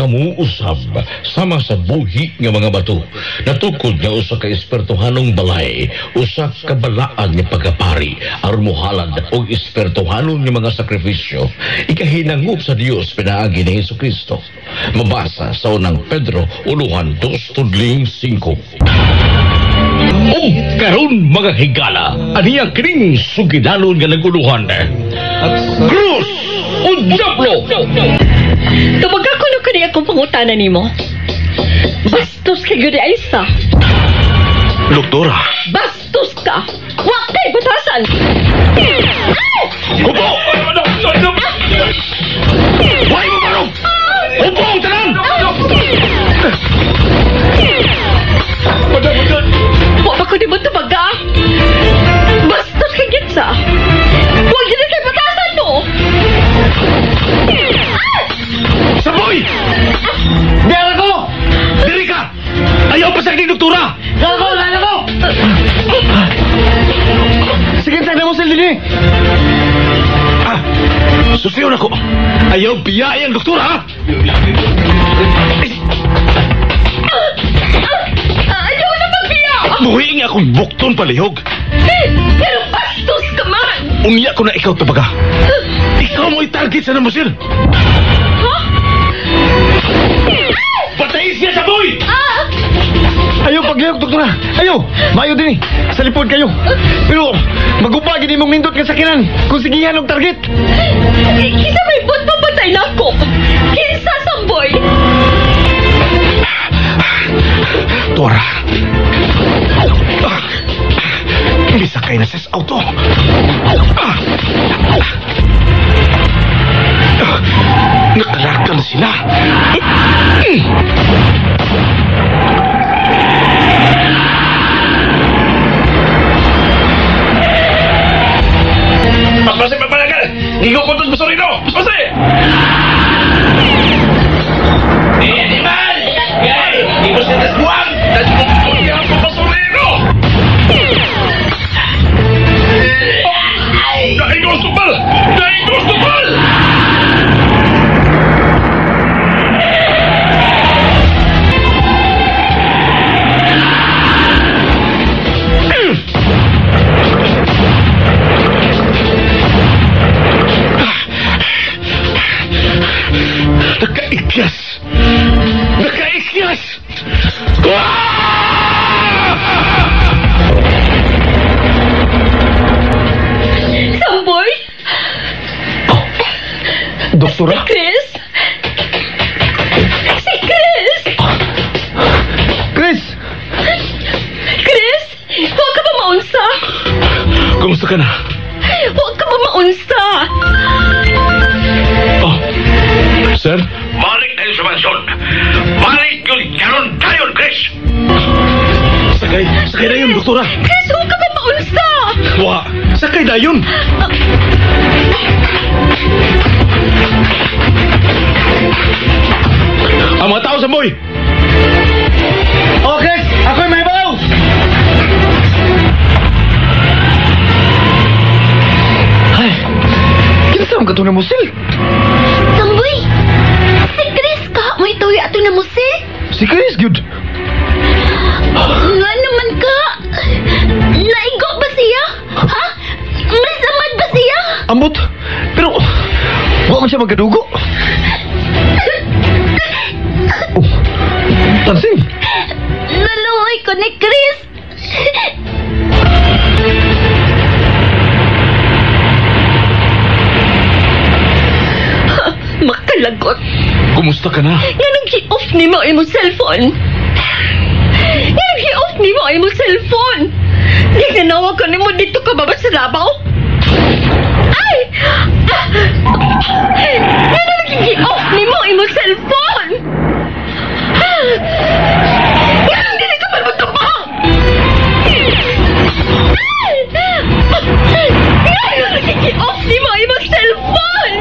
Kamu usab sama sa buhi nga mga bato. Natukod nga usa ka espertohanong balay, usa ka balaan nga pagkapari, aron mohalad og espertohanon nga mga sakripisyo. Ikahinangop sa Dios pinaagi ni Hesukristo. Mabasa sa unang Pedro 1:2-5. O karon mga higala, aniya kining sugidanon nga naguluhan. Cruz o Diablo! Tumaga ko na kani akong pangutanan nimo. Bastos kay Gudi Aisa. Doktora. Bastos ka! Huwag kay batasan! Hubo! Huwag mo marong! Hubo! Tanan! Huwag ako di mo tumaga! Bastos kay Gitsa! Huwag yun kay batasan mo! Saboy! Diyara ko! Diri ka! Ayaw pa sa akin, doktora! Lala ko! Sige, tanda mo sa lini! Susiyo na ko! Ayaw biyahe ang doktora, ha? Ayaw na magbiya! Muhingi akong bukton palihog! Pero bastos ka man! Umiyak ko na ikaw, tabaga! Ikaw mo i-target sa namusil! Patayin siya sa boy! Ayaw paglihog, doktora! Ayaw! Mayo din eh! Sa lipod kayo! Pero magubagin din mong nindot nga sakinan kung sigihan og target! Kisa may buto patay na ako! Kisa samboy! Tora! Bisakay na sa auto! Nakalarkan sila! Mas papalagan! Hindi ko puntos mo sa rino! Mas Hindi man! Gay! Hindi mo siya nasbuang! Nasbuang po pa sa rino! Dahil gusto pal! Dahil gusto pal! Nakaikyas! Nakaikyas! Samboy? Doktora? Si Chris? Si Chris? Chris! Chris? Huwag ka ba maunsa? Kumusta ka na? Huwag ka ba maunsa? Oh, sir? Balik tayo sa mansyon. Balik yun karon tayo, Chris. Sakay na yun, doktora. Chris, huwag ka ba maunsa? Wa, sakay na yun. Ang mga tao sa boy. Oh, Chris, ako'y may baw. Ay, kinasama ka ito na musil. Samboy! Si Chris ka! May tuwi ato na mo si! Si Chris, good. Nga naman ka! Naigo ba siya? Ha? May samad ba siya? Ambot, pero huwag man siya magkadugo. Oh, tansing. Naluoy ko ni Chris! Makalagot. Kumusta ka na? Nga nang hi-off ni mo imong cellphone. Nga nang hi-off ni mo imong cellphone. Di nanawa ko ni mo dito ka ba sa labaw? Ay! Nga nang hi-off ni mo imong cellphone. Nga nang dili ka magtubang. Nga nang hi-off ni mo imong cellphone.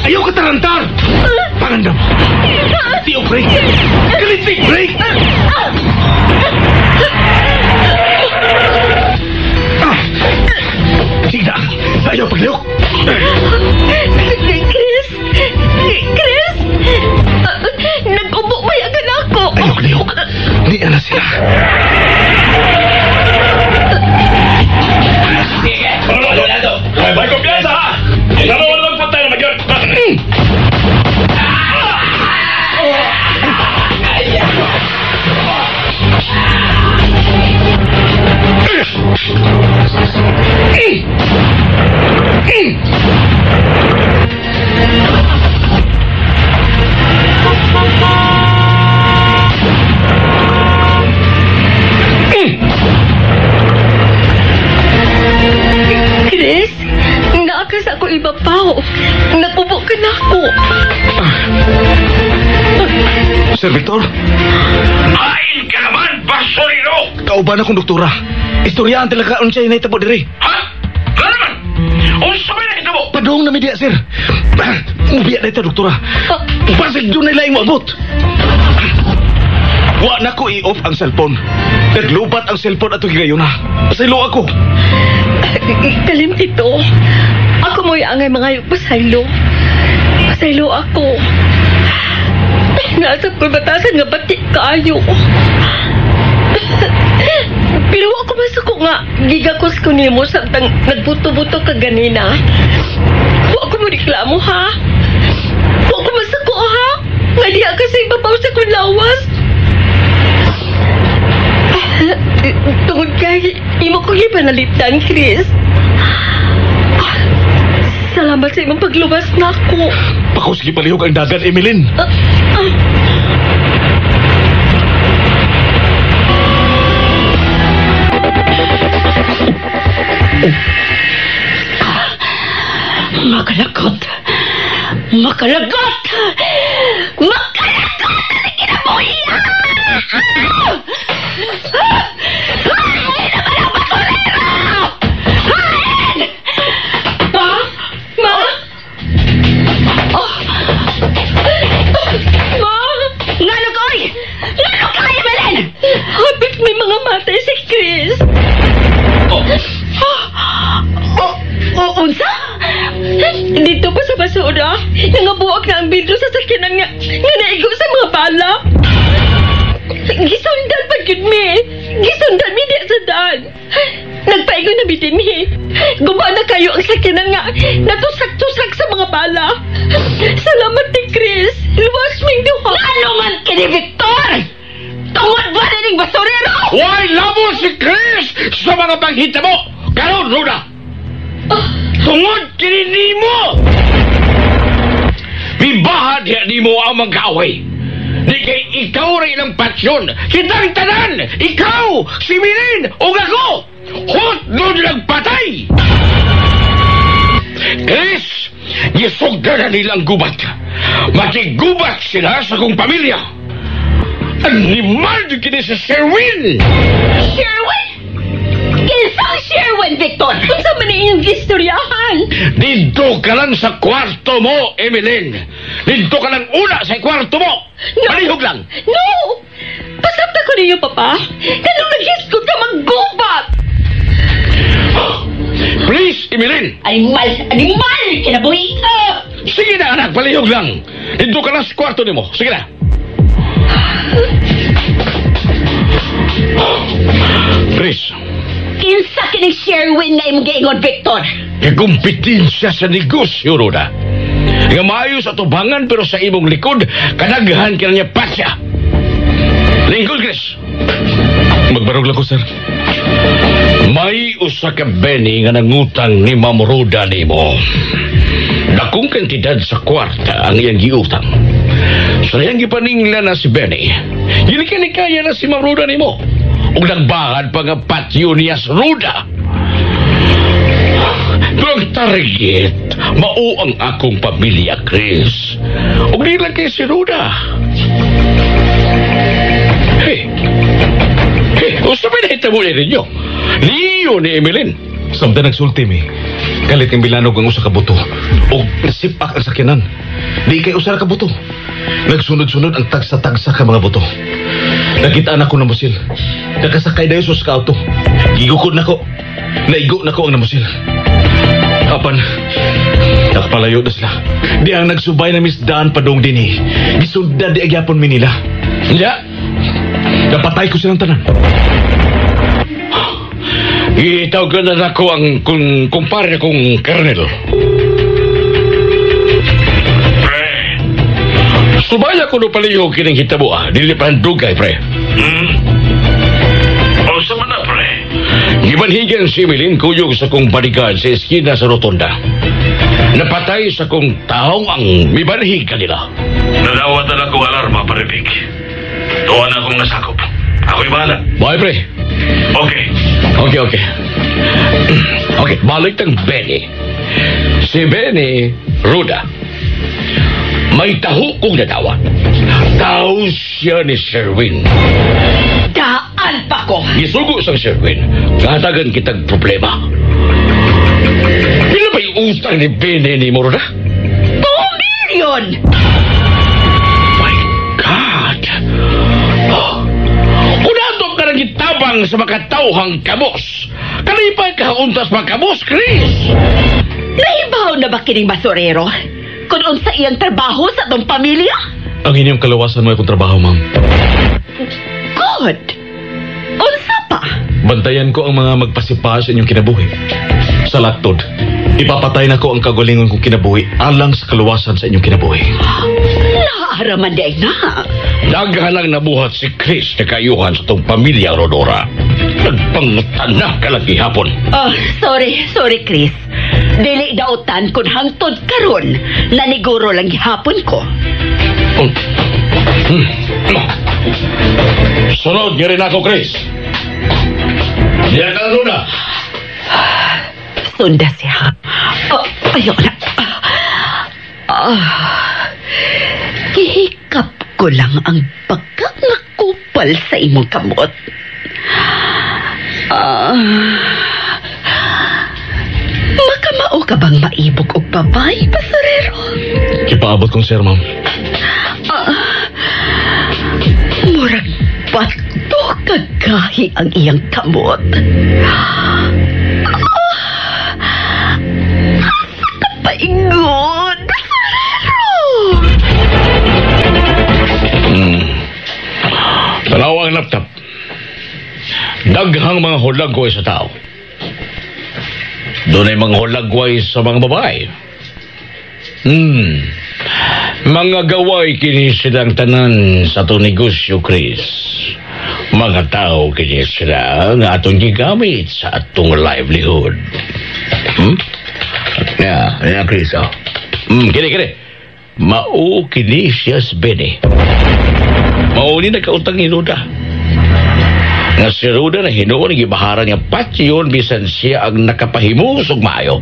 Ayaw ka tarantar! Pangandam! Tiyo, break! Kalitig, break! Sige na! Ayaw pagliyok! Chris! Chris! Nag-ubo ba yagan ako? Ayaw pagliyok! Hindi na sila! May kumpiyansa ha! Naroon lang patay na magyot! Chris, naakas ako ibabaw. Napubo ka na ako. Sir Victor, Ain ka naman, basurino! kauban akong doktora. Istoryahan talaga ang siya inaitabo diri. Ha? Ano naman? Unsa ba na ito mo? Padong na media, sir. Ubiya na ito, doktora. Basig doon na ilaing mo abot. Wa na ko i-off ang cellphone. Naglubat ang cellphone ato higayon na. Pasaylo ako. Kalim ito. Ako mo'y angay mga pasaylo. Pasaylo ako. Nasab ko'y batasan nga batik kaayo. Pero ako masuko nga, gigakos ko nimo samtang nagbuto-buto ka ganina. Huwag ako mo reklamo, ha? Huwag ko masuko, ha? Nga diya kasi ibabaw sa kong lawas. Tungod kay, imo ko ipanalitan, Chris. Salamat sa imong paglubas na ako. Pako sige palihog ang dagan, Emeline. Makalagot! Makalagot! Makalagot! Ano kinabuhi? Hain naman ang basurero! Hain! Ma? Ma? Oh. Ma? Ngano koy? Ngano kay, Belen? Habit may mga matay si Chris. Unsa? Dito pa sa basura, nangabuak na ang bidro sa sakyanan nga naigo sa mga bala. Gisundan pa yun, mi. Gisundan mi diya sa daan. Nagpaigo na bitin, mi. Guba na kayo ang sakyanan nga natusak-tusak sa mga bala. Salamat ni Chris. Luwas ming duha. Ano man kini Victor? Tungod ba na ning basurero? Why labo si Chris sa mga panghita mo? Karon, Ruda! Tungod kini mo! Bibahad ya ni mo ang mag-away. Di kay ikaw rin ang patsyon. Kitang tanan! Ikaw! Si Mirin! O ako! Hot doon nagpatay! Chris! Gisugda na nilang gubat. Makigubat sila sa kong pamilya. Animal din kini sa Sherwin! Sherwin? Kinsang Sherwin, Victor? Kung sa man inyong istoryahan? Dito ka lang sa kwarto mo, Emeline. Dito ka lang una sa kwarto mo. No. Palihog lang. No! Pasabta ko ninyo, Papa. Kanong nag-hiskot ka maggubat? Please, Emeline. Animal! Kinabuhi! Sige na, anak. Palihog lang. Dito ka lang sa kwarto ni mo. Sige na. Chris. Kinsa kining Sherwin nga imong giingon, Victor? Kakumpetensya sa negosyo, Roda. Nga maayos at tubangan pero sa imong likod, kanagahan ka na niya pasya. Lingkod, Chris. Magbarog lang ko, sir. May usa ka Benny nga nangutang ni Ma'am Roda ni mo. Dakong kantidad sa kwarta ang iyang giutang. Sa iyang gipaningla na si Benny, ginikaya na si Ma'am Roda ni mo. Ug nagbahad pa nga patio niya sa Roda. Pero ang target, mao ang akong pamilya, Chris. Ug di lang kay si Roda. Hey, usa ba na hitabo ninyo? Niyo ni Emeline. Samda nagsulti, mi. Kalit yung bilanog ang usa ka buto. O nasipak ang sakyanan. Di kay usa ka buto. Nagsunod-sunod ang tagsa-tagsa ka mga buto. Nakitaan ako ng musil. Nakasakay dayo sa auto. Gigukod na ko. Naigo na ko ang namusil. Apan, nakapalayo na sila. Di ang nagsubay na misdaan padong din eh. Gisundan di agyapon mi nila. Ya, Napatay ko silang tanan. itawag na ako ang kumpare kong Colonel. Pre, subaya ko no paliho kining hitabo dili pa dugay, pre. O sa man na, pre. Gibanhigan si Milin kuyog sa kong bodyguard sa eskina sa rotonda. Napatay sa kong taong ang mibanhig kanila. Nadawat na lang ko alarma, paribig. Tuwan akong nasakop. Ako'y bahala. Bye, pre. Okay. Okay. Okay, balik ng Benny. Si Benny Ruda. May taho kong nadawat. Taho siya ni Sherwin. Daan pa ko! Isugo sa Sherwin. Katagan kitang problema. Pila ba yung utang ni Benny ni Ruda? 2 million! My God! Unatong ka nang itabang sa makatauhang kabos. Kalipay ka untas magkabos, Chris. Naibaw na ba kining basurero? Kung unsa iyang trabaho sa tong pamilya? Ang inyong kalawasan mo akong trabaho, ma'am. Good! Unsa pa? Bantayan ko ang mga magpasipa sa inyong kinabuhi. Sa laktod, ipapatay na ko ang kagalingon kong kinabuhi alang sa kalawasan sa inyong kinabuhi. Naaraman day na. Daghan lang nabuhat si Chris na kayuhan sa tong pamilya, Rodora. Nagpangutan na kalagi hapon. Oh, sorry Chris. Dili dautan kun hangtod karon naniguro lang gihapon ko. Sunod niya rin ako, Chris. Diyan ka na, Luna. Sunda siya. Oh, ayaw na. Hihikap ko lang ang pagkangakupal sa imong kamot. Makamao ka bang maibog og babay, basurero? Ipaabot kong sir, ma'am. Murag bato kagahi ang iyang kamot. Paingon, basurero! Tanaw ang laptop. Daghang mga hulagway sa tao. Doon ay mga hulagway sa mga babae. Mga gaway kini silang tanan sa itong negosyo, Chris. Mga tao kini sila nga atong gigamit sa atong livelihood. Yeah, Chris, oh. Kini. Mao kini siya si Benny. Mao ni nagkautang ni Ruda. Nga si Ruda na hinuon ang ibaharan niya patyon bisan siya ang nakapahimusog maayo.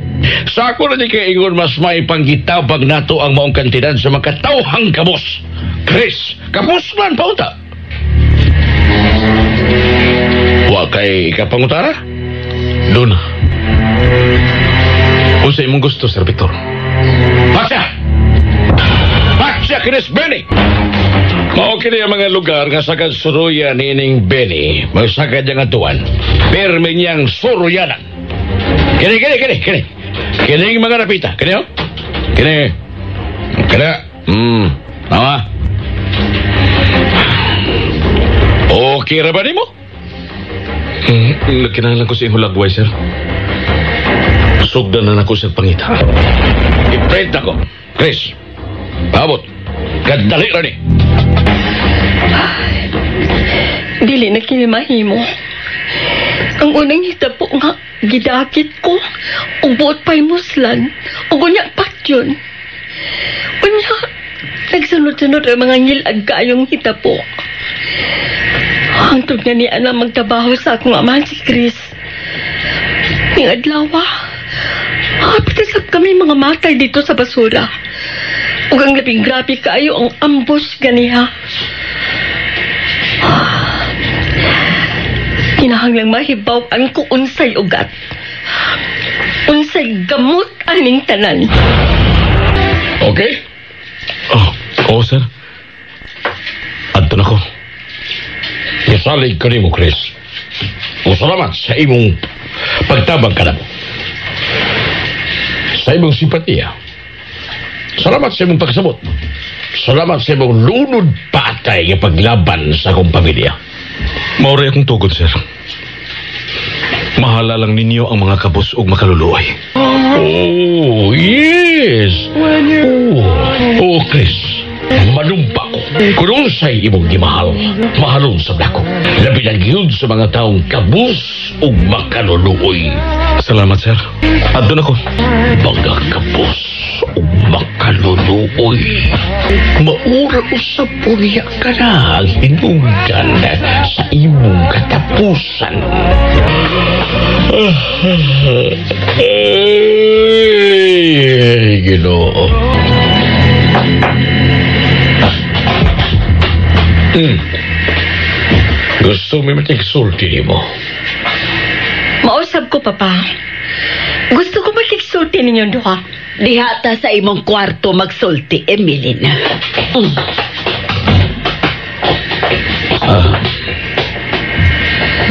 Sa ako na di kay ingon mas may panggitabag nato ang maong kantidad sa makatauhang kabos. Chris, kabos man pauta. Wa kay ikapangutara? Luna. Kung sa imong gusto, Sir Victor. Paksya, Chris Benny! Mao kini ang mga lugar nga sagad suruyan nining Benny. Magsagad niyang atuan. Perme niyang suruyanan. Kini. Kini mga napita. Kini, oh? Kini. Mama. Okay ra ba ni mo? Kinahanglan ko sa ihulagway, sir. Sugdan na ako sa pangita. I-print ako. Chris, abot. Kadali ra ni. Dili na kini mahimo. Ang unang hitabo nga gidakit ko ug buot pay muslan ug unya patyon. Unya nagsunod-sunod ang mga ngilag kaayong hitabo. Hangtod nga niya na magtrabaho sa akong amahan si Chris. Ning adlaw, hapitasap kami mga matay dito sa basura. Ug ang labing grabe kaayo ang ambush ganiha. Kinahanglang mahibaw-an ko unsay ugat. Unsay gamot aning tanan. Okay? Oo, sir. Salig ka nimo, Chris. O salamat sa imong pagtabang ka na mo. Sa imong simpatiya. Salamat sa imong pagsabot. Salamat sa imong lunod patay nga paglaban sa akong pamilya. Mauri akong tugod, sir. Mahala lang ninyo ang mga kabus ug makaluluoy. Oh, yes. Oh, Chris. Manumpa ko. Kung unsay imong gimahal, mahalon sa dako. Labi na gyud sa mga taong kabus ug makaluluoy. Salamat, sir. Adto na ko. Mga kabus ug makaluluoy. Maura usap niya ka na ang hinungdan sa imong katapusan. Ay, Ginoo. Gusto mo matigsulti ni mo? Mausap ko, Papa. Gusto ko makiksulti ninyong duha. Dihata sa imong kwarto magsulti, Emilyn.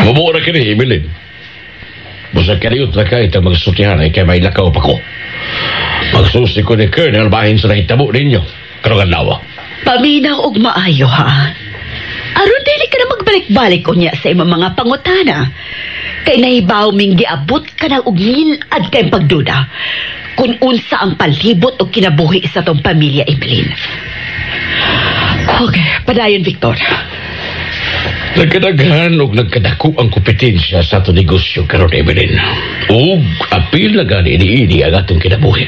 Mamura ka ni, Emilyn. Basta kaniyot na kahit ang magsultihan ay kaya may lakaw pa ko. Magsusi ko ni Colonel bahin sa nahitabo ninyo. Karungan lawa. Paminaw og maayo, ha? Aron dili ka na magbalik-balik unya sa imong mga pangutana. Kay nahibaw ming giabot ka na og ngilad kay pagduda. Kung unsa ang palibot o kinabuhi sa tong pamilya, Evelyn. Okay, padayon, Victor. Nagkadaghan o nagkadako ang kompetensya sa itong negosyo karon, Evelyn. O apil na gani ini ang atong kinabuhi.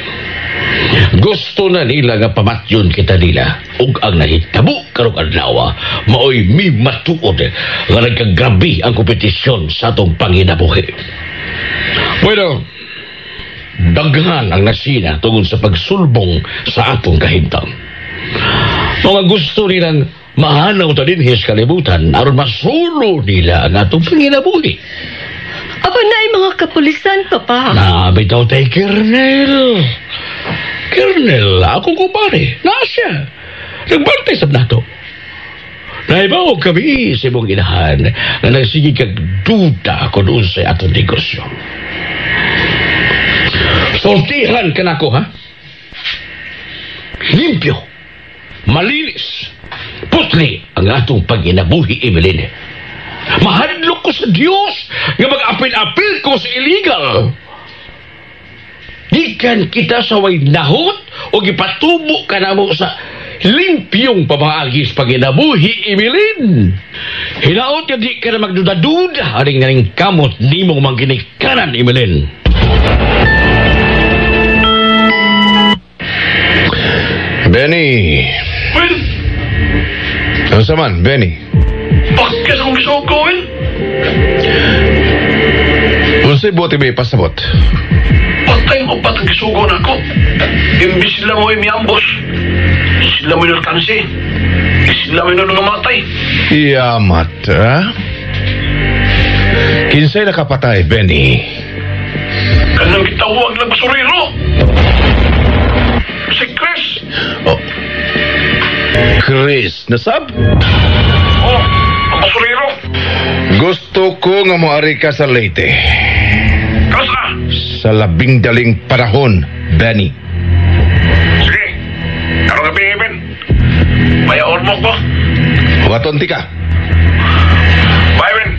Gusto na nila nga pamatyon kita nila ug ang nahitabo karong adlaw maoy mi matuod nga nagkagrabe ang kompetisyon sa atong panginabuhi. Bueno, daghan ang nasina tungod sa pagsulbong sa atong kahimtang. Mga gusto nilang mahanaw ta dinhi sa kalibutan aron masulo nila ang atong panginabuhi. Aba na ay mga kapulisan, Papa. Bitaw tay Colonel. Colonel, akong kumpare. Nasya. Nagbantay sa nato. Naibaw kami sa imong inahan na nagsige kag duda kung doon sa atong negosyo. Sortihan ka na ko, ha? Limpyo. Malinis. Putli ang atong pag-inabuhi, Evelyn. Mahadlok ko sa Diyos nga mag-apil-apil ko sa illegal. Gikan kita sa way nahot o gipatubo ka na mo sa limpyong pamaagis pag-inabuhi, Evelyn. Hinaot ka di ka na magduda-duda aring naring kamot ni mong mangginikanan, Evelyn. Benny. Well, Ano saman, Benny? bakit akong gusto kong gawin? Unsay buti may pasabot? Patay mo ba't ang gisugo na ako? Imbis sila mo ay miyambos. Sila mo yung alkansi. Sila mo yung nangamatay. Yamat, ha? Kinsay nakapatay, Benny? Kanang kitawag ng basurero. Si Chris. Oh. Chris, nasab? Oh, ang basurero. Gusto ko nga moari ka sa Leyte. Kasa? Sa labing daling panahon, Benny. Sige. Karong gabi, Ben. Mayaon mo ko. Waton ti ka. Bye, Ben.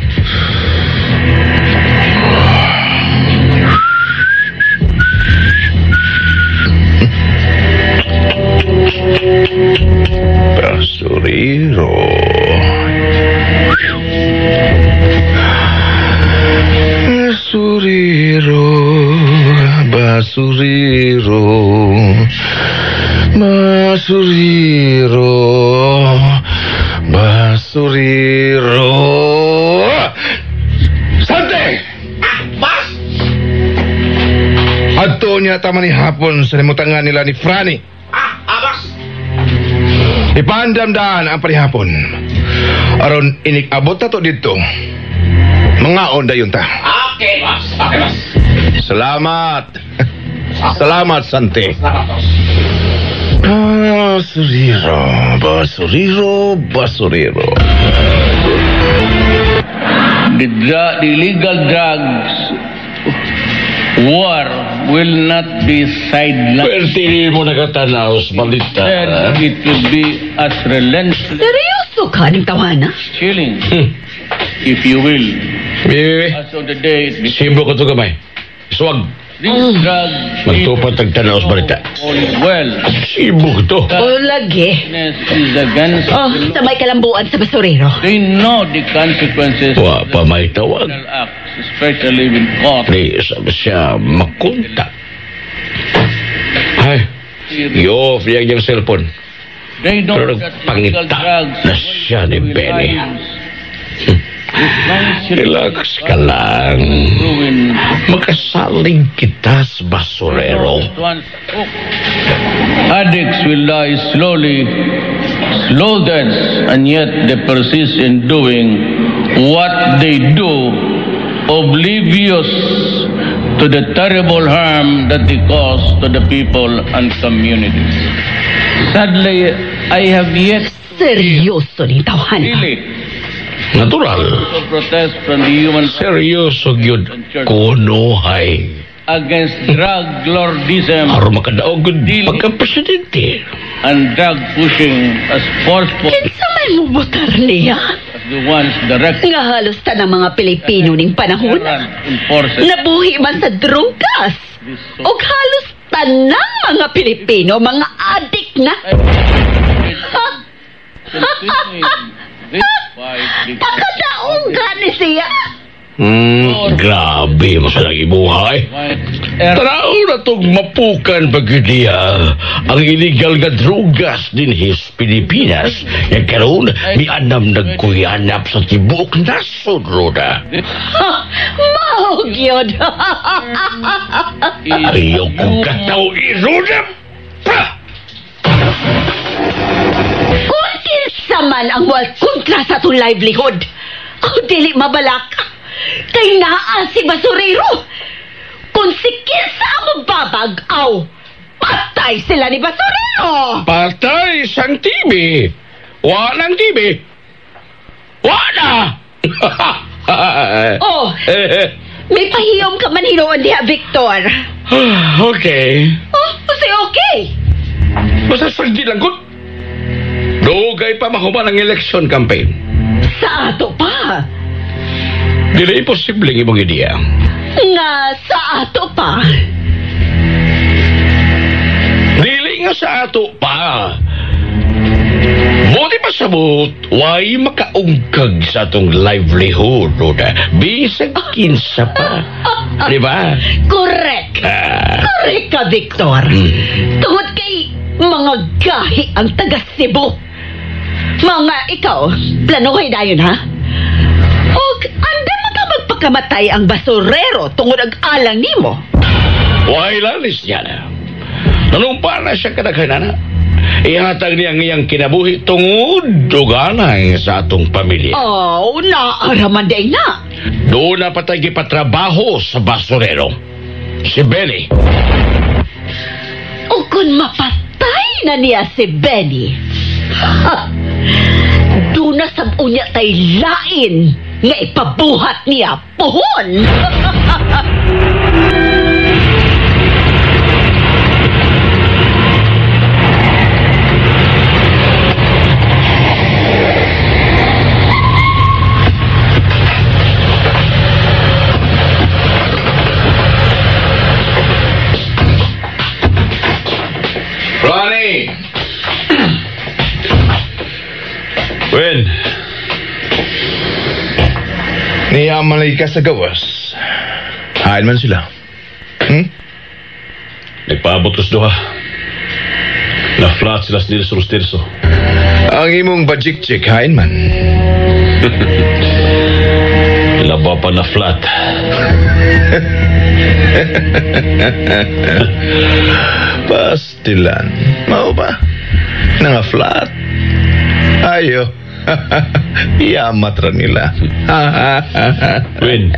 Basurero. Basurero. Basurero. Basurero. Basurero. Sante! Mas! Adto niya tama ni hapon sa limutangan nila ni Franny. Abas! Ipandamdaan ang parihapon. Aron inik-abot na to dito. Mangaon dayon ta. Okay, Mas. Okay, Mas. Salamat. Salamat, Sante. Basurero, basurero, basurero. the illegal drugs war will not be sidelined. Pertini mo nakatanaw sa balita. Instead, it will be as relentless Seryoso ka ng tawana? killing, if you will. Bibi, As of the day it becomes. sibo ko ito gamay. Suwag, These drugs magtupat ang tanaw sa balita. all well. Sibo ko to. O lagi. Is against Oh, the sa law. may kalambuan sa basurero. They know the consequences Wa of pa the may tawag. criminal acts, especially when caught. Di sabi siya makunta. Ay, i-off yung cellphone. They know Pero that pangita illegal drugs na siya ni will Benny. lives. Relax ka lang. Ruin Makasaling kita sa basurero. one's hope. Addicts will die slowly, slow deaths, and yet they persist in doing what they do, oblivious to the terrible harm that they cause to the people and communities. Sadly, I have yet Seryoso ni tawana. really Natural. to protest from the human Seryoso yun. Kunuhay. against drug lordism Para makadaog yun pagka-presidente. and drug pushing as forceful Kinsa may mubutar niya? as the ones directed Nga halos ta ng mga Pilipino ning panahon. enforces Nabuhi man sa drogas. this O halos tanang mga Pilipino, mga adik na. continuing this fight because Pakadaong ka ni siya. Grabe, masalang ibuhay. Taraw na itong mapukan pagkitiya ang illegal nga drogas din his Pilipinas. Yang karoon, may anam nagkuyanap sa tibok nasod, Roda. Mahog yun. Ayaw kong kataw, Roda! Kung kinsa man ang wal kontra sa itong livelihood, ang dili mabalak. Kay naa si basurero. Kung si kinsa ang magbabag, aw, patay sila ni basurero. Patay sang TV. Walang TV. Wala! Oh, may pahiyom ka man hinuon diha, Victor. Okay. Oh, kasi okay. Basta sagdi lang ko. Dugay pa mahuman ang election campaign. Sa ato pa. Dili imposible ang ibang ideya. Nga sa ato pa. Dili nga sa ato pa. Buti pa sabot, why makaungkag sa atong livelihood, Roda. Bisag kinsa pa. Di ba? Correct. Ah. Correct ka, Victor. Tungod kay mga gahi ang taga Cebu. Mga ikaw, planuhay na yun, ha? O, anda ka magpakamatay ang basurero tungod ang alang nimo. Why lalis niya na? Nanumpa na siya kadaghanan na. Ihatag niya ang iyang kinabuhi tungod duganay sa atong pamilya. Oh, naaraman day na. Doon na patay gipatrabaho sa basurero. Si Benny. O kung mapatay na niya si Benny, doon na sabunya tay lain nga ipabuhat niya puhon. Ronnie! Wen! Niyaman lagi ka sa gawas. Hain man sila. Nagpaabot ko sa duha. Na-flat sila sa dirso-dirso. Ang imong bajik-chik, hain man. Laba pa na flat. Pastilan. Mao ba? Nga flat. Ayo. Yamat ra nila. Win,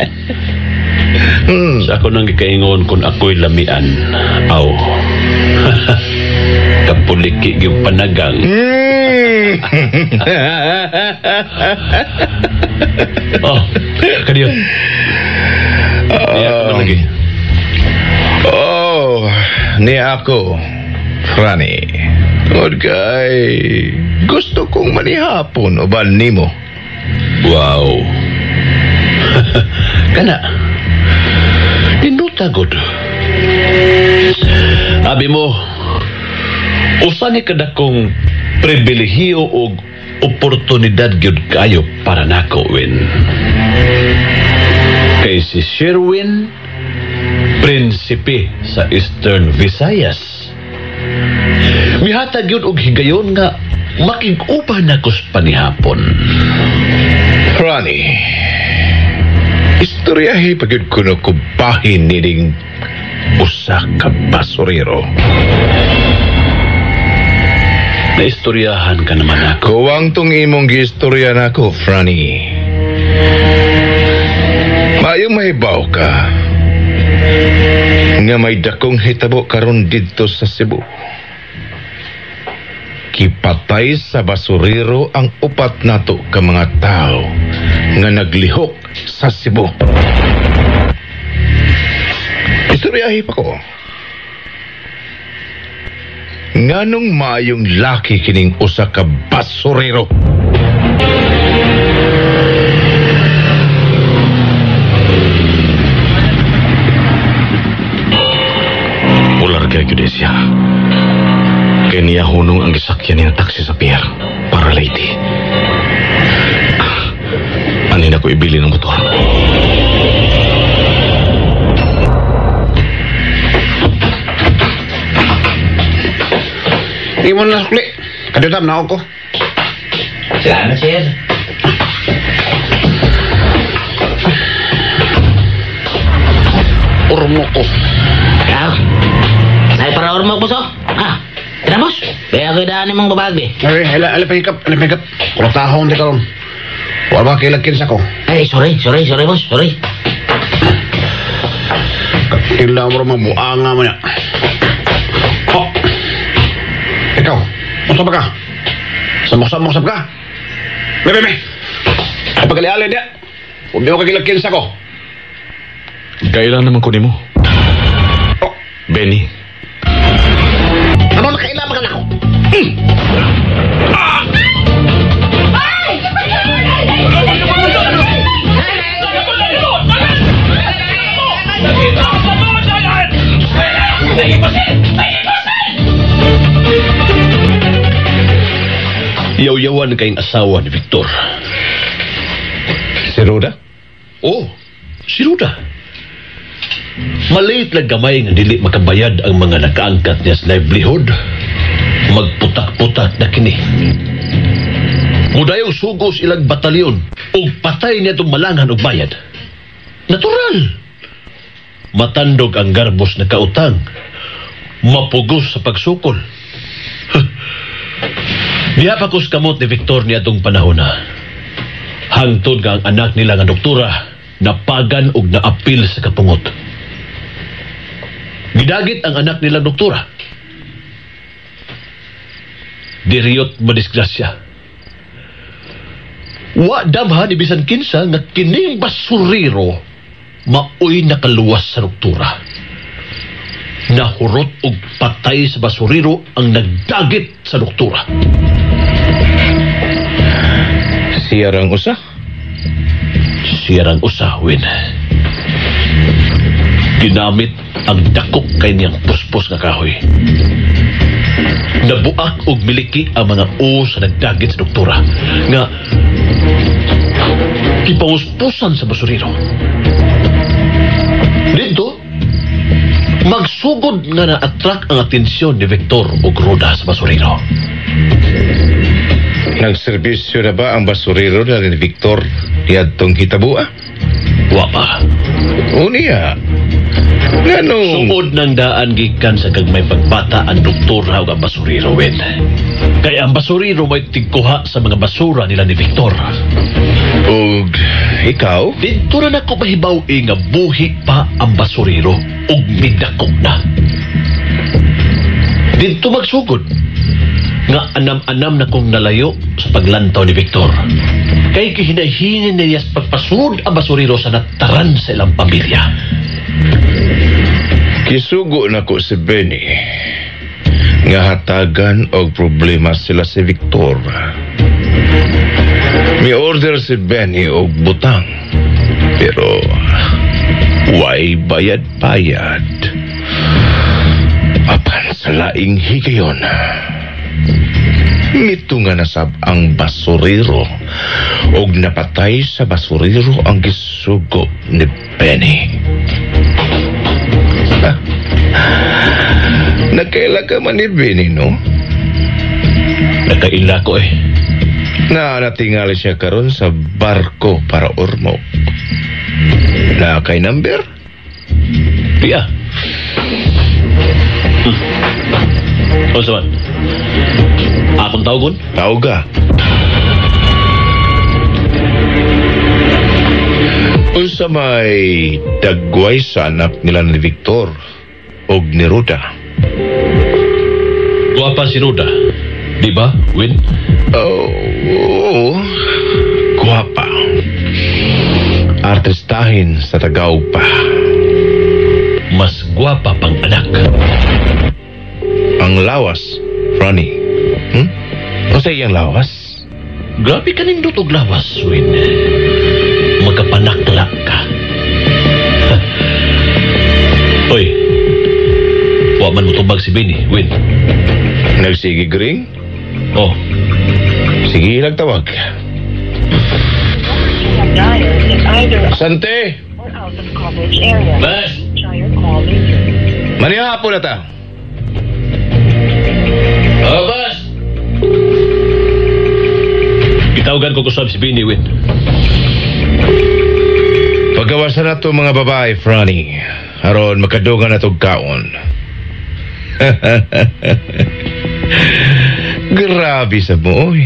sa ako nang gikaingon kung ako'y lamian. Aw. kapuliki yung panagang. Oh, kaniyon. Niya ako lagi. Oh, niya ako, Franny. Tungod kay gusto kong manihapon uban nimo. Wow. Kana. Pinutagod. Abi mo, usa ni kadakong pribilehiyo o oportunidad gyud kayo para nako, Win. Kay si Sherwin, prinsipe sa Eastern Visayas. Mihatag yun og higayon nga makig-uban ako sa panihapon. Franny, istoryahi pagid kuno kubahin nining usa ka basurero. Naistoryahan ka naman ako. Kuwang tong imong giistorya nako, Franny. Mayong mahibaw ka nga may dakong hitabo karon didto sa Cebu. Kipatay sa basurero ang upat nato ka mga tao nga naglihok sa Cebu. Istoryahi pa ko. Nganong mayong laki kining usa ka basurero? Pular kaya gyud siya. Kaya niya hunong ang gisakyan niya taksi sa pier para lady. Anin ako ibili ng motor. Hindi mo na sukli. Kadutam na ako. Salamat, sir. Urmo ko. Ikaw? Sa'yo para ormo ko, so? Ah, tinamos? Kaya ako idaan mong babagbi. Ay, ala pahikap. Kulotahon di karon. Wala ba kilagkin sa ko? Ay, sorry, boss, sorry. Ila mo rin mabuanga mo niya. Oh! Ikaw, musap ka? Samok-samok ka? May! Ay, pagkalialin niya. Huwag niyo kakilagkin sa ko. Kailan naman ko nimo? Oh! Benny. Ano na kailangan ka na ako? Yaw-yawan kayong asawa ni Victor. Si Roda? Oh, si Ruda. Maliit lang gamay nga dili makabayad ang mga nakaangkat niya sa livelihood. Magputak-putak na kini. Mudayong sugos ilang batalyon ug patay niya itong malangan og bayad. Natural. Matandog ang garbos na kautang. Mapugos sa pagsukol. Diha pa kus kamot ni Victor niya itong panahon na. Hangtod nga ang anak nila nga doktora napagan og naapil sa kapungot. Gidagit ang anak nila doktora. Diriyot madisgrasya. Wa damha ni bisan kinsa nga kining basurero maoy nakaluwas sa doktora. Nahurot og patay sa basurero ang nagdagit sa doktora. Siya rang usa? Siya rang usa, Win. Ginamit ang dakok kay niyang puspos nga kahoy. Nabuak og miliki ang mga o sa nagdagit sa doktora nga kipawuspusan sa basurero. Dito, magsugod nga na-attract ang atensyon ni Victor og Roda sa basurero. Nagserbisyo na ba ang basurero na ni Victor niadtong Kitabua? Wa pa. Unya. Ganong... Sungod ng daan gikan sa kagmay pagbata ang doktora o ang basurero, Win. Kaya ang basurero may tigkuha sa mga basura nila ni Victor. Ug ikaw? Dito na ako mahibaw nga buhi pa ang basurero ug midakog na. Dito magsugod. Nga anam-anam na kong nalayo sa paglantaw ni Victor. Kay kihinahingin niya sa pagpasunod ang basurero sa nataran sa ilang pamilya. Kisugo na ko si Benny nga hatagan og problema sila si Victor. May order si Benny og butang, pero way bayad-bayad. Apan sa laing higayon, ngito nga nasab ang basurero og napatay sa basurero ang gisugo ni Benny. Nakaila ka man ni Benny, no? Nakaila ko Natingali siya karon sa barko para Ormoc. Na kay number? Piya. O saman, akong tawgon? Tawga. Unsa may dagway sa anak nila ni Victor og ni Ruda. Guwapa si Ruda, di ba, Win? Oo. Guwapa. Artistahin sa Tagaw pa. Mas guwapa pang anak. Ang lawas, Ronnie. O sa iyang lawas? Grabe ka nindot og lawas, Win. Magapanakla ka. Hoy, wa man mo tubag si Benny, Win. Nagsigig ring? Oh. Sige, nagtawag. Sante! Bas! Maniha po na ta. Oh, Bas! Gitawagan ko kusab si Benny, Win. Pagkawasan na to mga babae, Franny. Aron, makadugan na to kaon. Grabe sa mo, oy.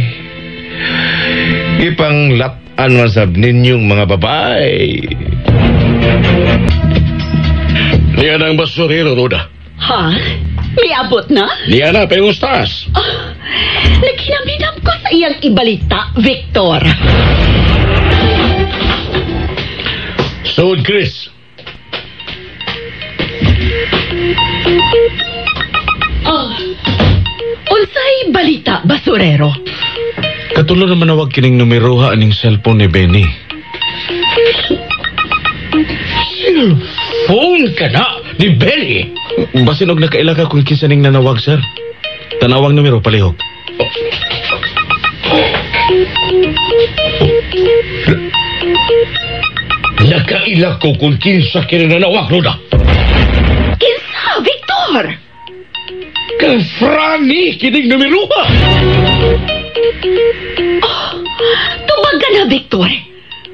Ipanglat-an masab ninyong mga babae. Niya ng basurero, Ruda. Ha? May abot na? Niya na, pengustas. Naghinam-hinam ko sa iyang ibalita, Victor. Sood, Chris. Unsay balita, basurero? Katulo naman nawag kining numeroha aning cellphone ni Benny. Phone ka na ni Benny. Basin og nakaila ka kung kinsa ning nanawag, sir. Tanawang numero palihog. Nakaila ko kung kinsa kinanawag, Ruda. Kinsa, Victor? Kang Franny kining numeroha. Tubag ka na, Victor.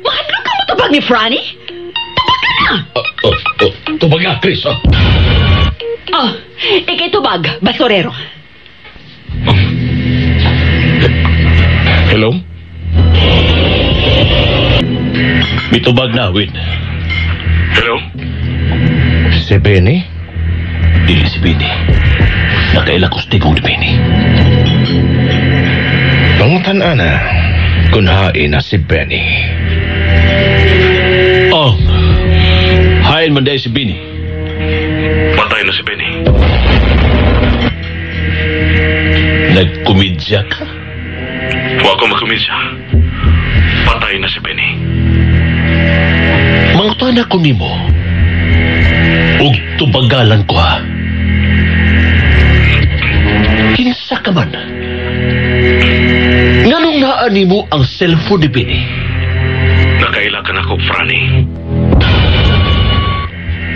Mahadlo ka mo tubag ni Franny? Tubag ka na! Tubag nga, Chris, Ikay tubag, basurero. Hello? Mitubag na, Win. Hello? Si Benny? Dili si Benny. Nakaila ko sa tigong ni Benny. Pangutan ana, kunhain na si Benny. Oh, hain man dahil si Benny. Patay na si Benny. Nagkumidya ka? Huwag ko makumisya. Patay na si Benny. Mangutan ako nimo. Ug tubagalan ko, ha? Kinsa ka man? Nganong naani mo ang cellphone ni Benny? Nakaila ka na ko, Franny.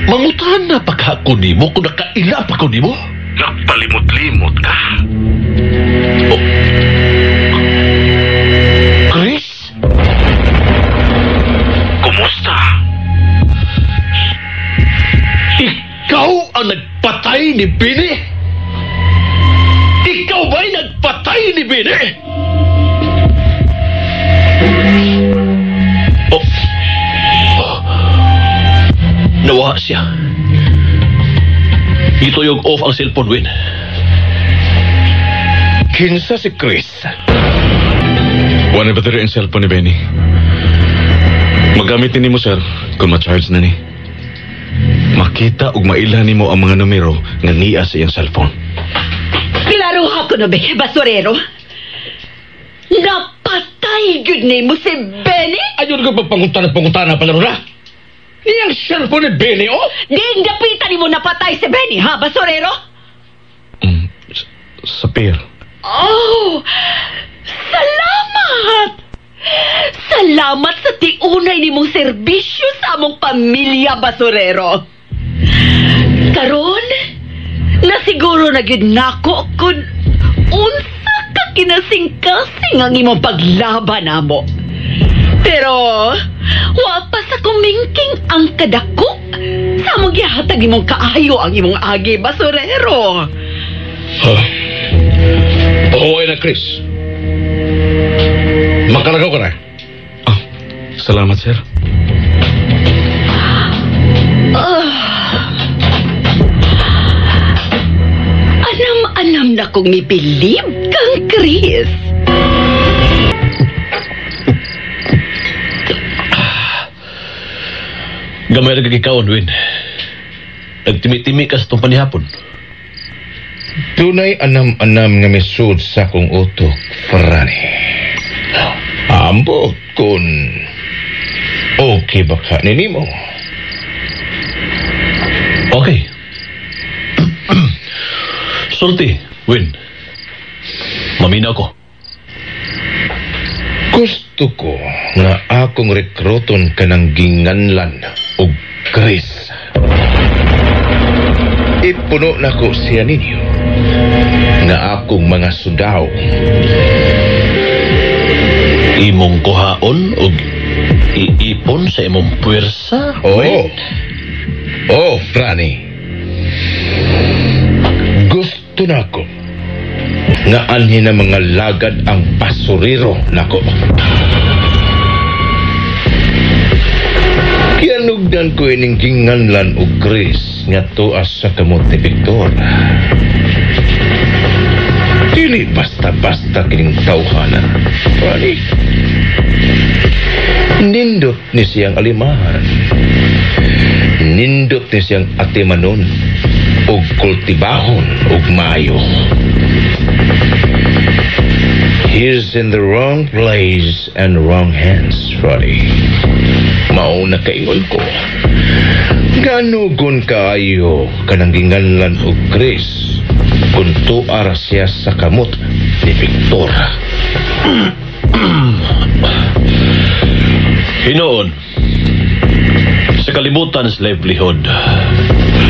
Mangutan na pagka ko nimo kung nakaila pa ko nimo? Nagpalimot-limot ka. Oh. Chris? Kumusta? Ikaw ang nagpatay ni Benny? Ikaw ba'y nagpatay ni Benny? Nawa siya. Ito yung off ang cellphone, Win. Kinsa si Chris? Wala na battery ang cellphone ni Benny. Magamitin ni mo, sir, kung ma-charge na ni. Makita ug mailhan ni mo ang mga numero nga niya sa iyang cellphone. Klaro ako na, basurero. Napatay yun ni mo si Benny? Ayun ko pangutana palaro na. Niyang cellphone ni Benny, oh? Diing dapitan ni mo napatay si Benny, ha, basurero? Sa pier. Oh, salamat! Salamat sa tiunay ni mong serbisyo sa among pamilya, basurero. Karon, nasiguro na gyud nako kung unsa ka kinasing-kasing ang imong paglaban namo. Pero, wa pa sa kumingking ang kadako sa among gihatag imong kaayo ang imong agi, basurero. Pahuway na, Chris. Makalagaw ka na. Salamat, sir. Anam na kong mibilib kang Chris. Gamay na gagikaon, Win. Nagtimi-timi ka sa itong panihapon. Tunay anam-anam nga misud sa kong utok, Franny. Ambot kun okay ba ka ninimo? Okay. Sulti, Win. Maminaw ko. Gusto ko nga akong rekruton ka ng ginganlan o Chris. Ipuno na ko siya ninyo nga akong mga sudaw. Imong kuhaon o iipon sa imong puwersa? Oh, Franny. Gusto na ko nga anhi na mga lagad ang basurero nako. Kianugdan ko ining ginganlan o Chris nga tuas sa kamot ni Victor. Dili basta-basta kining tawhanan, Franny. Nindot ni siyang alimahan. Nindot ni siyang atimanon og kultibahon og maayo. He's in the wrong place and wrong hands, Roddy. Mauna kaingon ko. Ganugon kaayo kanang ginganlan og Chris kung tuara siya sa kamot ni Victor. Hinoon, sa kalimutan sa livelihood,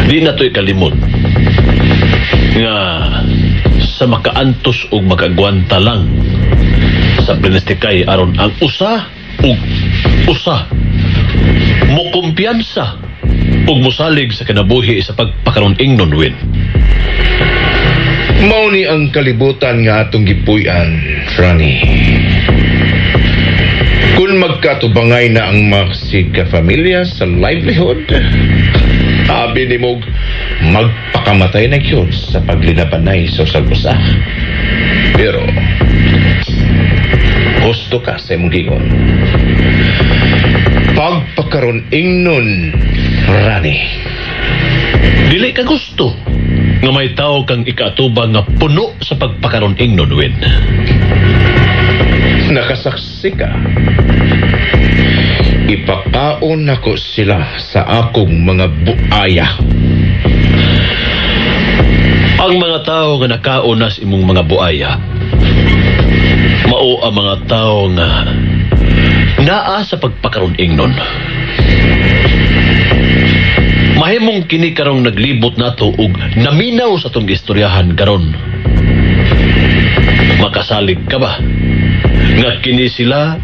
di na to'y kalimot nga sa makaantos o makagwanta lang sa plastikay aron ang usa mukumpiyansa o musalig sa kinabuhi sa pagpakaroon ingnon, Win. Mao ni ang kalibutan nga atong gipuy-an, Franny. Kung magkatubangay na ang magsig kapamilya sa livelihood, abi ni mo magpakamatay na yun sa paglinabanay sa usag-usa. Pero, gusto ka sa imong gingon. Pagpakaroon ingnon, Franny. Dili ka gusto nga may tao kang ikatubang nga puno sa pagpakaroon ingnon, Win. Nakasaksi ka. Ipakaon ako sila sa akong mga buaya. Ang mga tao nga nakaon na sa imong mga buaya, mao ang mga tao nga naa sa pagpakaroon ingnon. Mahimong kini karong naglibot nato ug naminaw sa tong istoryahan karon. Makasalig ka ba nga kini sila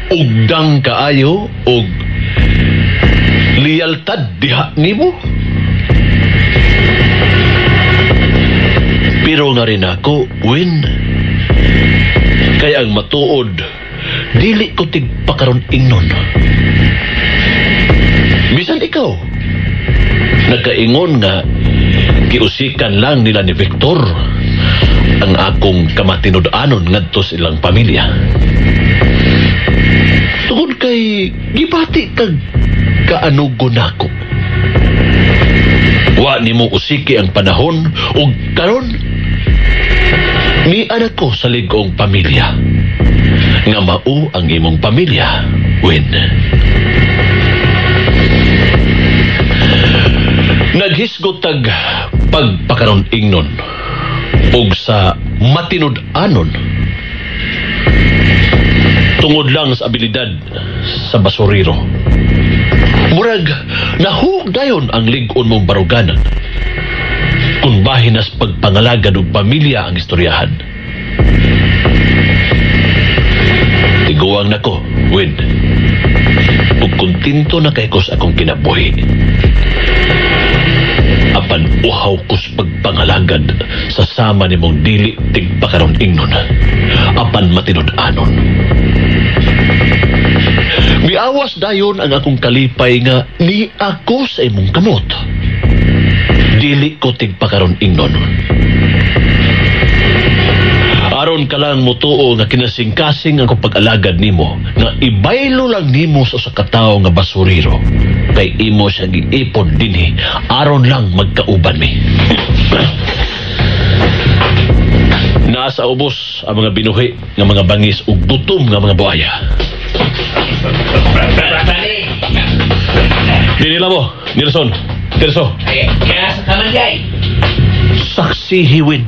ugdang kaayo og liyaltad diha nimo? Pero nga rin ako, Win, kaya ang matuod dili ko tigpakaroon ingnon. Bisan ikaw nagkaingon nga giusikan lang nila ni Victor ang akong kamatinud-anon ngadto sa ilang pamilya. Tungod kay gibati kag kaanugon nako. Wa nimo usiki ang panahon ug karon ni anak ko sa ligong pamilya nga mao ang imong pamilya, Win. Naghisgot tag pagpakaron ingnon ug sa matinud-anon tungod lang sa abilidad sa basuriro. Murag nahugayon ang lig-on mong baruganan kung bahin nas pagpangalagad og pamilya ang istoryahan. Tiguang nako, Win. Ug kontento na kay ko sa akong kinabuhi. Apan uhaw ko sa pagpangalagad sa sama ni mong dili tigpakaron ingnon. Apan matinud-anon. Miawas dayon ang akong kalipay nga ni ako sa imong kamot. Dili ko tigpakaron ingnon. Aron ka lang mutuo nga kinasing-kasing ang pag-alagad nimo nga ibaylo lang nimo sa usa ka tawo nga basuriro kay imo siya giipon dinhi aron lang magkauban mi. Nasa ubos ang mga binuhi nga mga bangis ug gutom nga mga buaya. Dinila mo, Nilson, Terso. Kaya sa kamanday. Saksi hiwin.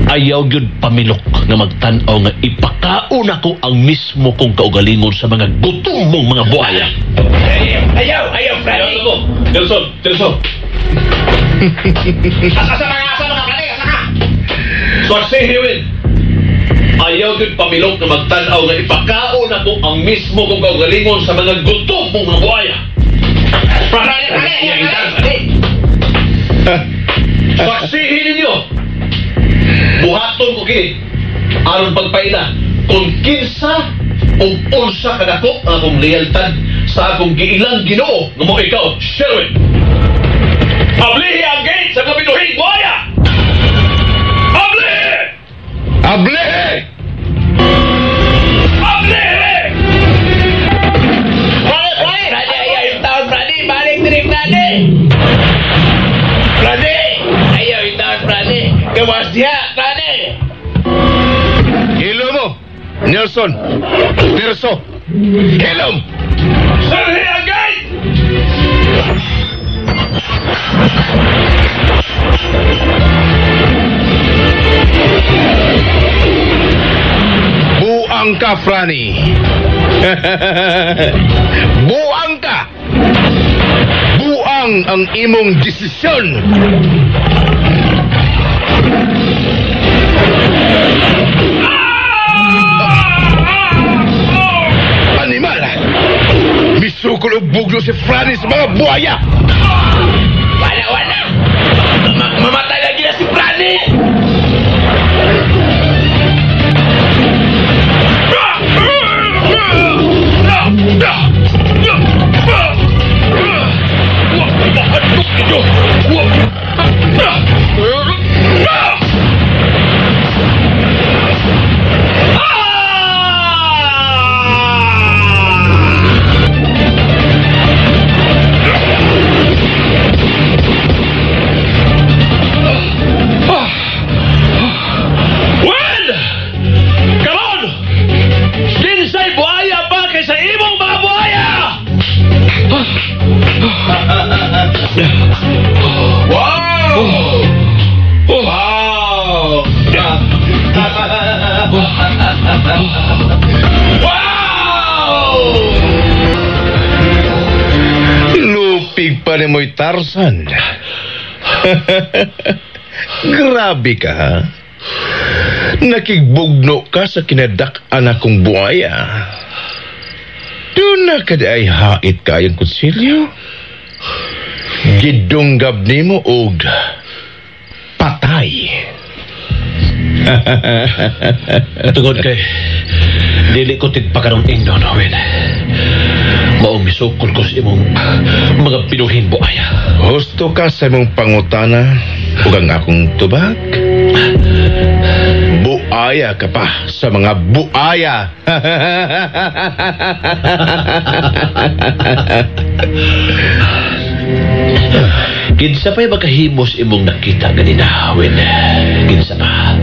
Ayaw gyud pamilok nga magtan-aw nga ipakaon ako ang mismo kong kaugalingon sa mga gutom mong mga buhaya. Ayaw, Freddy. Nelson, Terso. Asa mga Freddy, asa ka? Saksi hiwin. Ayaw gyud pamilok nga magtan-aw nga ipakaon ako ang mismo kong kaugalingon sa mga gutom mong mga buhaya. Saksihin ninyo. Buhaton ko kini aron pagpaila kung kinsa o unsa kadako ang akong lealtad sa akong giilang Ginoo nga mo ikaw, Sherwin. Ablihi ang gate sa kabinuhing buhaya! Ablihi! Ablihi! Ablihi! Freddy, ayaw yung taon, Freddy. Balik diri, Freddy. Freddy! Ayaw yung taon, Freddy. Gawas diha, Freddy. Hilo mo, Nelson, Terso. Hilom! Sarhi ang gate! Buang ka, Franny. Buang ka. Buang ang imong desisyon. Animal! Misukol o buglo si Franny sa mga buhaya. Wala. Mamatay lagi na si Freddy. Lupig pa ni mo'y Tarzan. Grabe ka, ha? Nakigbugno ka sa kinadak-an akong buhaya. Doon na ka di ay hait kayang kutsilyo. Gidunggab ni mo og patay. Tungod kay dili ko tigpakarong ingnon, Win. Maong misukol ko sa imong mga pinuhin buhaya. Husto ka sa imong pangutana ug ang akong tubag? Buaya ka pa sa mga buaya. Kinsa pa'y makahimos imong nakita ganina, Win? Kinsa pa?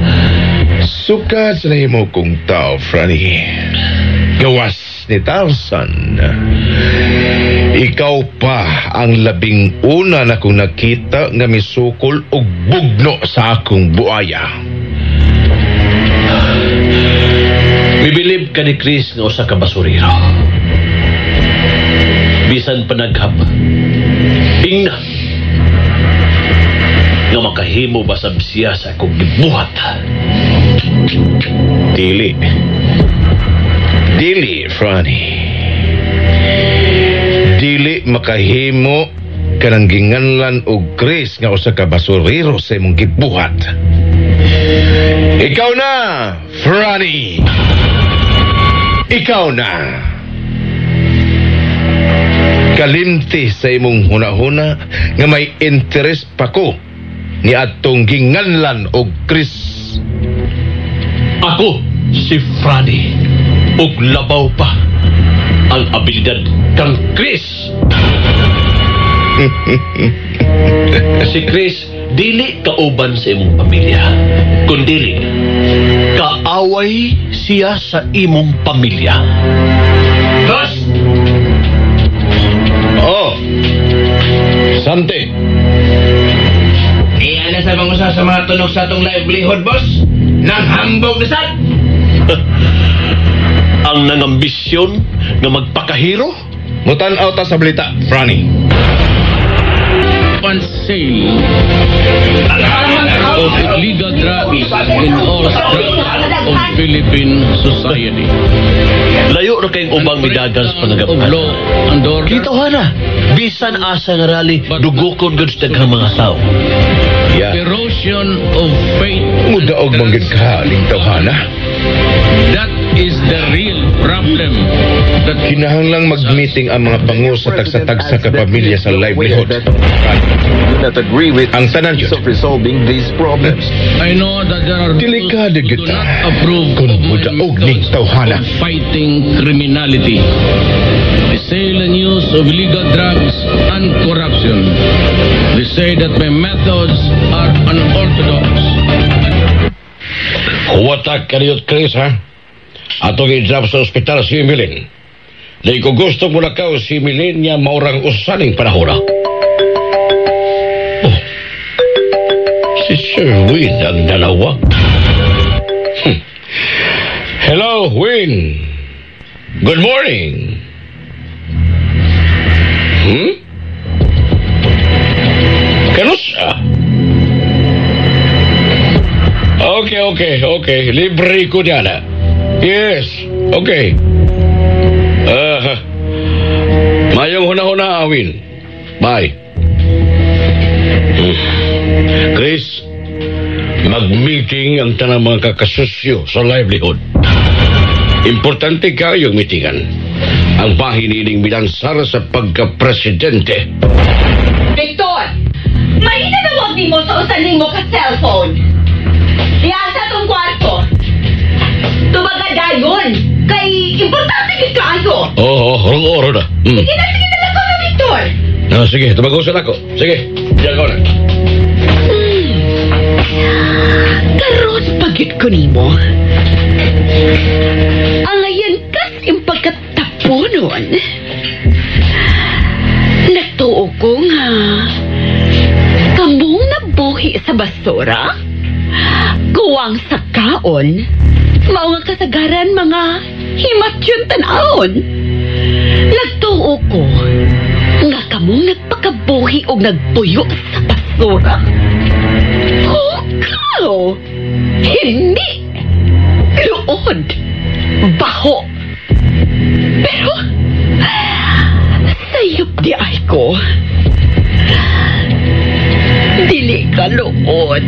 Sukat sa nahimo kong tao, Franny. Gawas ni Tarzan. Ikaw pa ang labing una na kong nakita nga misukol og bugno sa akong buaya. Bibilib ka ni Chris nga usa ka basurero. Bisan panaghap. Ingna. Nga makahimo basab siya sa akong gibuhat. Dili, Franny. Dili makahimo kanang ginganlan og Chris nga usa ka basurero sa imong gibuhat. Ikaw na, Franny. Ikaw na. Kalimti sa imong huna-huna nga may interes pa ko ni atong ginganlan og Chris. Ako, si Franny. Ug labaw pa ang abilidad kang Chris. Si Chris, dili kauban sa imong pamilya. Kundili, kaaway siya sa imong pamilya. Boss! Oh, Sante. Ano sa mga sa mga tunog sa atong livelihood, boss? Nang hambog na sad? Ang nangambisyon nga magpakahiro? Mutan-aw ta sa balita, Franny. On sale of illegal drugs in all strata of Philippine society. Layo na kayong ubang midagan sa Of panagapan. law and order. Kita na, bisan asa nga rally, dugukon gud sa daghang mga tao. Yeah. Erosion of faith. Muda og manggid ka, lingtawhana. That is the real problem. That Kinahanglang mag-meeting ang mga pangu sa tagsa-tagsa ka pamilya sa livelihood. Not agree with Ang tanan yun. of resolving these problems. I know that there are Delikado those who do kita. not approve Kung of my mudaog methods ning tawhana. of fighting criminality, the sale and use of illegal drugs and corruption. They say that my methods are unorthodox. Huwatak kaniyot, Chris, ha? Ato i-drop sa ospital si Emilin. Dahil ko gusto mo na kao si Emilin niya maurang usaning panahon. Oh, si Sir Win ang dalawa. Hello, Win. Good morning. Kanusa? Okay. Libre ko niya na. Yes, okay. Mayong huna-huna, Awin. Bye. Chris, mag-meeting ang tanang mga kakasusyo sa livelihood. Importante kayong meetingan. Ang bahin ining minansara sa pagka-presidente. Victor! Mahina na wag mo sa usanin mo ka cellphone. Diyan sa tong kwarto. Tumaga dayon. Kay importante gid kaayo. Rong oro na. Sige na lang ko na, Victor. Sige, tumagusan ako. Sige, diyan ko na. Karon pagit ko nimo. Ang ayan kas impagkatapunon. Nagtuo ko nga kamong nabuhi sa basura. Guwang sa kaon. Mao nga kasagaran mga himatyon tanawon. Nagtuo ko nga kamong nagpakabuhi o nagpuyo sa basura. Hukaw! Hindi! Luod! Baho! Pero sayop di ay ko. Dili ka luod.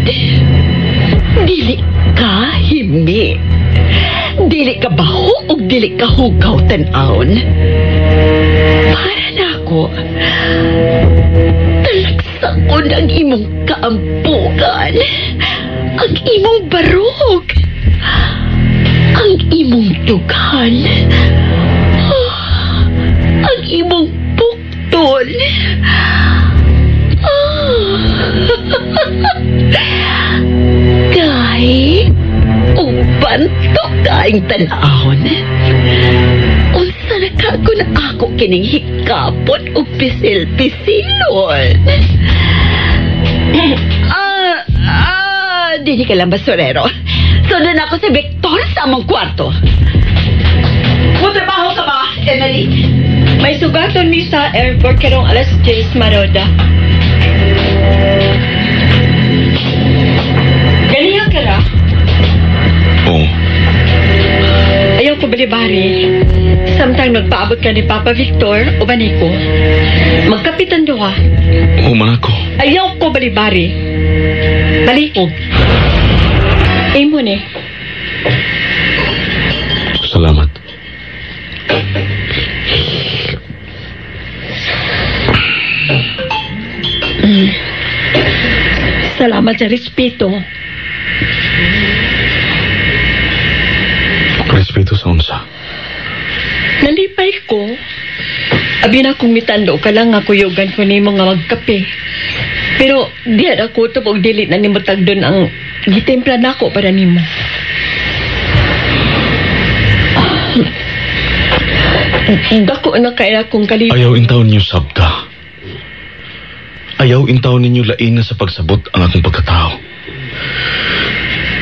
Dili ka himi. Dili ka baho o dili ka hugaw tanawon. Para na ako, talagsaon ang imong kaampugan, ang imong barog, Ang imong dughan. Ang imong buktol. Kay, ubantok kaing tanahon. Unsa na kako na ako kining hikapot o pisil-pisilon. Dili ka lang basurero. Sundan ako si Victor sa among kwarto. Mutrabaho ka ba, Emily? May sugaton mi sa airport karong alas 10 maroda. Ganihan ka ra? Oo. Ayaw ko balibari. Samtang magpaabot ka ni Papa Victor o Baniko. Magkapitan doha. Oo man ako. Ayaw ko balibari. Balikog. Imo ni. Salamat. Salamat sa respeto. Respeto sa unsa. Nalipay ko. Abi na kong mitando ka lang nga kuyugan ko nimo nga magkape. Pero diyan ako tupog dili na nimo tagdon ang gitimpla nako para nimo. Dako na kaya akong kalipay. Ayaw intaw ninyo sabta. Ayaw intaw ninyo lain na sa pagsabot ang akong pagkatao.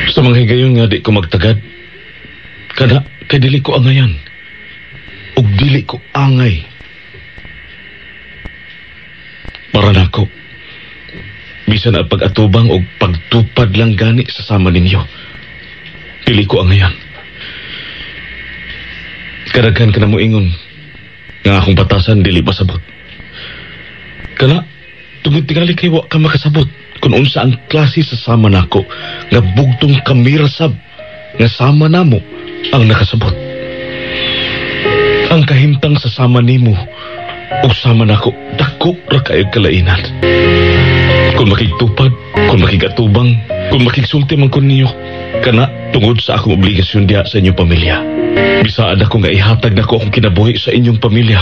Sa mga higayon nga di ko magtagad. Kada kay dili ko angayan. Ug dili ko angay. Para nako. Bisan ang pag-atubang o pagtupad lang gani sa sama ninyo. Dili ko angayan. Kadaghan ka na mo ingon nga akong batasan dili masabot. Kana tungod tingali kay wa ka makasabot kung unsa ang klase sa sama nako nga bugtong kamirasab nga sama namo ang nakasabot. Ang kahimtang sa sama nimo ug sama nako dako ra kayo kalainan. Kung makigtupad, kung makigatubang, kung makigsulti man kun ninyo, kana tungod sa akong obligasyon diha sa inyong pamilya. Bisaad ako nga ihatag na ko akong kinabuhi sa inyong pamilya.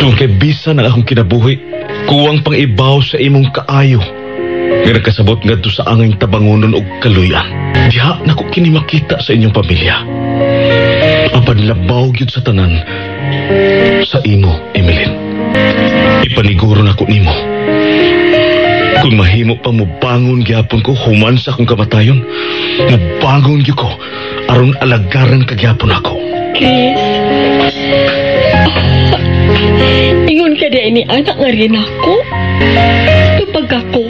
Tungkol kay bisan ang akong kinabuhi, kuwang pang ibaw sa imong kaayo. Nga nagkasabot nga to sa anging tabangunon o kaluyan. Diha na ko kini makita sa inyong pamilya. Apan labaw gyud sa tanan sa imo, Emeline. Ipaniguro na ko nimo. Kung mahimo pa mo bangon gyapon ko human sa akong kamatayon, mabangon gyud ko aron alagaran kagyapon ako. Chris. Ingon ka di ni anak nga rin ako. Tupag ako.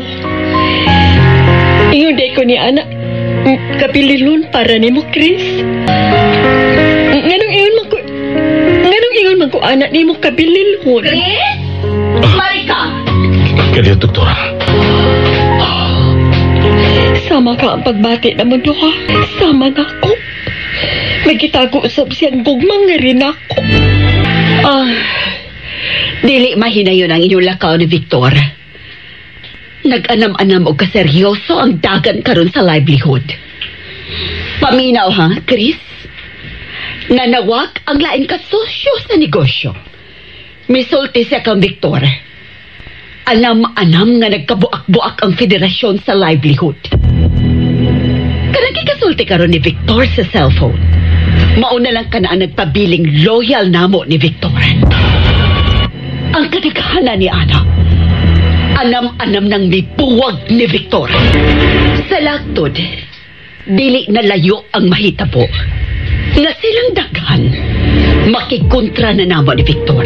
Ingon di ko ni anak kapililon para ni mo, Chris. Nganong ingon man ko anak ni mo kapililon. Chris? Marika! Kaya doktora. Sama ka ang pagbati na mo doha. Sama na ako. Magkitago usab siyang gugmang nga rin ako. Dili mahinayon ang inyong lakaw ni Victor. Nag-anam-anam o kaseryoso ang dagan karon sa livelihood. Paminaw ha, Chris? Nanawag ang lain kasosyo sa negosyo. Misulti siya kang Victor. Anam-anam nga nagkabuak-buak ang federasyon sa livelihood. Kanang kasulti karon ni Victor sa cellphone. Mauna lang ka na ang nagpabiling loyal namo ni Victor. Ang kadaghanan ni Ana, anam-anam nang mibuwag ni Victor. Sa lagtod, dili na layo ang mahitabo. Nga silang daghan, makikontra na namo ni Victor.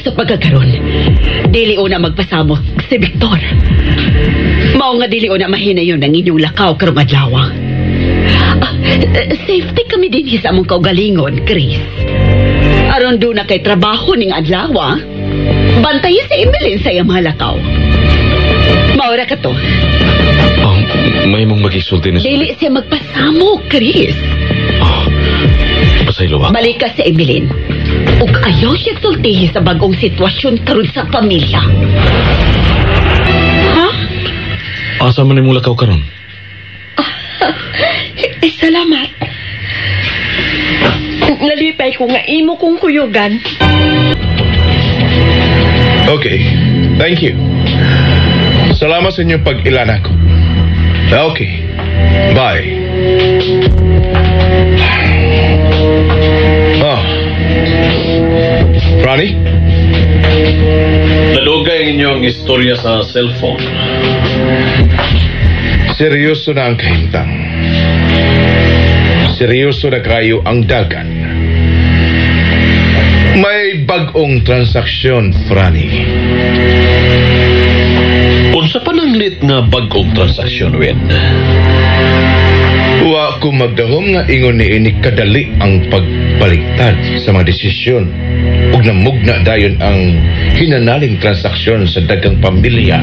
Sa pagkakaroon, dili una magpasamok si Victor. Mao nga dili una mahinayon ang inyong lakaw karong adlaw. Safety kami din sa among kaugalingon, Chris. Aron do na kay trabaho ning adlaw, bantayan si Emeline sa iyang mga lakaw. Maura ka to. May mong magisulti na dili siya magpasamok, Chris. Pasaylo ako. Balik ka sa Emeline. Ug ayaw siya sultihi sa bagong sitwasyon karon sa pamilya. Ha? Asa man imong lakaw karon? Salamat. Nalipay ko nga imo kong kuyugan. Okay. Thank you. Salamat sa inyong pag-ilana ko. Okay. Bye. Ronnie? Nadugay ang inyong istorya sa cellphone. Seryoso na ang kahintang. Seryoso na kayo ang dagan. May bagong transaksyon, Franny. Unsa pa nang lit nga bagong transaksyon, Wen? Wa ko magdahom nga ingon ni ini kadali ang pagbaliktad sa mga desisyon ug namugna dayon ang hinanaling transaksyon sa dagang pamilya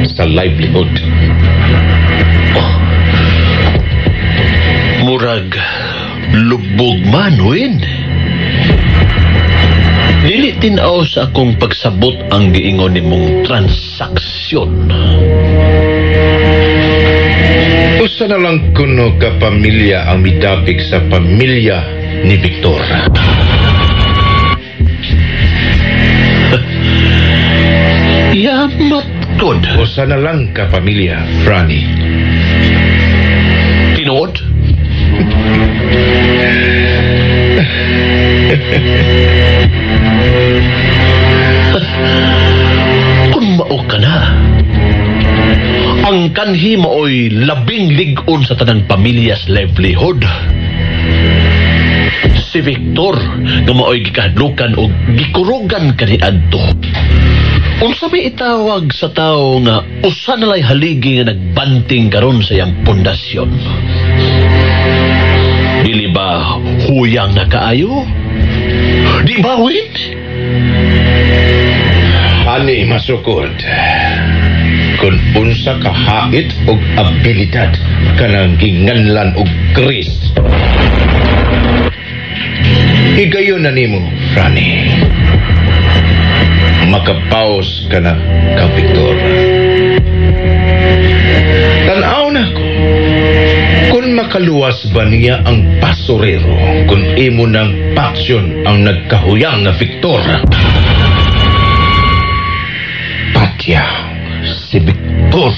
sa livelihood. Murag lubog man, Wen. Dili tinaw sa akong pagsabot ang giingon nimong transaksyon. Usa na lang kuno ka pamilya ang midapik sa pamilya ni Victor. Yamat god. Usa na lang ka pamilya, Franny. Tinood? Kung mao ka na, ang kanhi mooy labing ligon sa tanang pamilyas livelihood. Si Victor nga mooy gikahadlukan o gikurugan kaniadto. Unsa may itawag sa tao nga usa na lay haligi nga nagbanting karon sa iyang pundasyon? Dili ba huyang na kaayo? Di ba, Win? Ani masukod. Kung unsa ka hait og abilidad kanang ginganlan og Chris. Higayon na nimo, Franny. Makapaus ka na ka Victor. Tanaw na ko. Kung makaluwas ba niya ang basurero kung imo ng paksyon ang nagkahuyang na Victor? Patya si Victor.